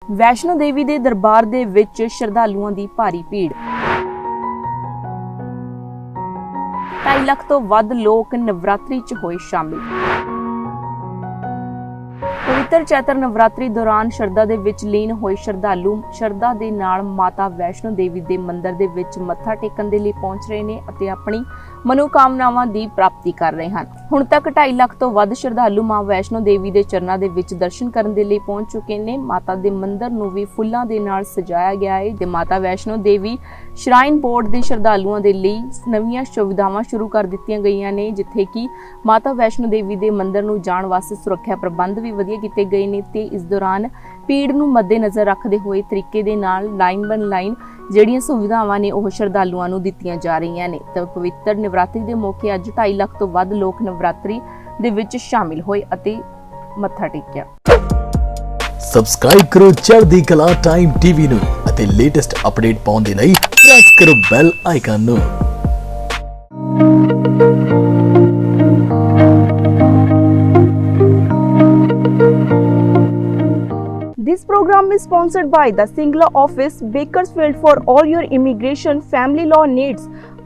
ਵੈਸ਼ਨੋ ਦੇਵੀ ਦੇ ਦਰਬਾਰ ਦੇ ਵਿੱਚ ਸ਼ਰਧਾਲੂਆਂ ਦੀ ਭਾਰੀ ਭੀੜ। 2.5 ਲੱਖ ਤੋਂ ਵੱਧ ਲੋਕ ਨਵਰਾਤਰੀ 'ਚ ਹੋਏ ਸ਼ਾਮਿਲ। ਪਵਿੱਤਰ ਚੈਤਰ ਨਵਰਾਤਰੀ ਦੌਰਾਨ ਸ਼ਰਧਾ ਦੇ ਵਿੱਚ ਲੀਨ ਹੋਏ ਸ਼ਰਧਾਲੂ ਸ਼ਰਧਾ ਦੇ ਨਾਲ ਮਾਤਾ ਵੈਸ਼ਨੋ ਦੇਵੀ ਦੇ ਮੰਦਿਰ ਦੇ ਵਿੱਚ ਮੱਥਾ ਟੇਕਣ ਦੇ ਲਈ ਪਹੁੰਚ ਰਹੇ ਨੇ ਅਤੇ ਆਪਣੀ ਮਨੋਕਾਮਨਾਵਾਂ ਦੀ ਪ੍ਰਾਪਤੀ ਕਰ ਰਹੇ ਹਨ। ਹੁਣ ਤੱਕ 2.5 ਲੱਖ ਤੋਂ ਵੱਧ ਸ਼ਰਧਾਲੂ ਮਾਂ ਵੈਸ਼ਨੋ ਦੇਵੀ ਦੇ ਚਰਨਾਂ ਦੇ ਵਿੱਚ ਦਰਸ਼ਨ ਕਰਨ ਦੇ ਲਈ ਪਹੁੰਚ ਚੁੱਕੇ ਨੇ। ਮਾਤਾ ਦੇ ਮੰਦਿਰ ਨੂੰ ਵੀ ਫੁੱਲਾਂ ਦੇ ਨਾਲ ਸਜਾਇਆ ਗਿਆ ਹੈ ਤੇ ਮਾਤਾ ਵੈਸ਼ਨੋ ਦੇਵੀ ਸ਼ਰਾਈਨ ਬੋਰਡ ਦੇ ਸ਼ਰਧਾਲੂਆਂ ਦੇ ਲਈ ਨਵੀਆਂ ਸੁਵਿਧਾਵਾਂ ਸ਼ੁਰੂ ਕਰ ਦਿੱਤੀਆਂ ਗਈਆਂ ਨੇ, ਜਿੱਥੇ ਕਿ ਮਾਤਾ ਵੈਸ਼ਨੋ ਦੇਵੀ ਦੇ ਮੰਦਿਰ ਨੂੰ ਜਾਣ ਵਾਸਤੇ ਸੁਰੱਖਿਆ ਪ੍ਰਬੰਧ ਵੀ ਵਧੀਆ ਕੀਤੇ ਗਏ ਨੇ ਤੇ ਇਸ ਦੌਰਾਨ ਭੀੜ ਨੂੰ ਮੱਦੇਨਜ਼ਰ ਰੱਖਦੇ ਹੋਏ ਤਰੀਕੇ ਦੇ ਨਾਲ ਲਾਈਨ ਬਨ ਲਾਈਨ ਜਿਹੜੀਆਂ ਸੁਵਿਧਾਵਾਂ ਨੇ ਉਹ ਸ਼ਰਧਾਲੂਆਂ ਨੂੰ ਦਿੱਤੀਆਂ ਜਾ ਰਹੀਆਂ ਨੇ। ਤਾਂ ਪਵਿੱਤਰ ਨਵਰਾਤਰੀ ਦੇ ਮੌਕੇ ਅੱਜ 2.5 ਲੱਖ ਤੋਂ ਵੱਧ ਲੋਕ ਨਵਰਾਤਰੀ ਦੇ ਵਿੱਚ ਸ਼ਾਮਿਲ ਹੋਏ ਅਤੇ ਮੱਥਾ ਟੇਕਿਆ। ਸਬਸਕ੍ਰਾਈਬ ਕਰੋ ਚੜ੍ਹਦੀਕਲਾ ਟਾਈਮ ਟੀਵੀ ਨੂੰ ਅਤੇ ਲੇਟੈਸਟ ਅਪਡੇਟ ਪਾਉਣ ਦੇ ਲਈ ਪ੍ਰੈਸ ਕਰੋ ਬੈਲ ਆਈਕਨ ਨੂੰ। This program is sponsored by the Singla office, Bakersfield. For all your immigration family law needs,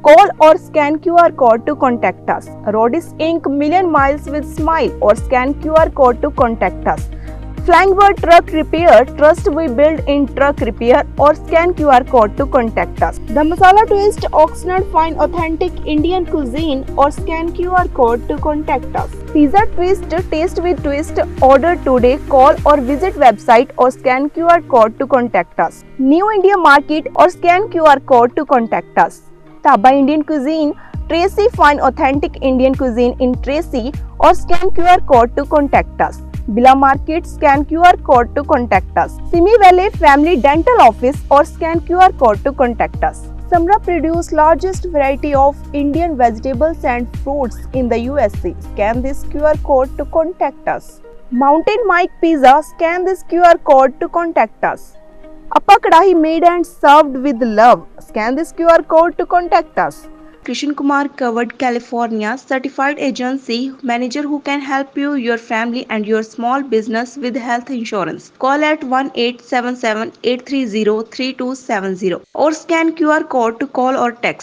call or scan QR code to contact us. Rodis Inc. Million Miles with Smile, or scan QR code to contact us. Flying Bird Truck Repair, trust we build in truck repair, or scan QR code to contact us. The Masala Twist, Oxnard Fine Authentic Indian Cuisine, or scan QR code to contact us. Pizza Twist, Taste with Twist, order today, call or visit website or scan QR code to contact us. New India Market, or scan QR code to contact us. Taba Indian Cuisine, Tracy Fine Authentic Indian Cuisine in Tracy, or scan QR code to contact us. Bila Market, scan QR code to contact us. Simi Valley Family Dental Office, or scan QR code to contact us. Samra produce largest variety of Indian vegetables and fruits in the USA. Scan this QR code to contact us. Mountain Mike Pizza, scan this QR code to contact us. Appa Kadahi made and served with love. Scan this QR code to contact us. Krishan Kumar Covered California, certified agency manager who can help you, your family and your small business with health insurance. Call at 1-877-830-3270 or scan QR code to call or text.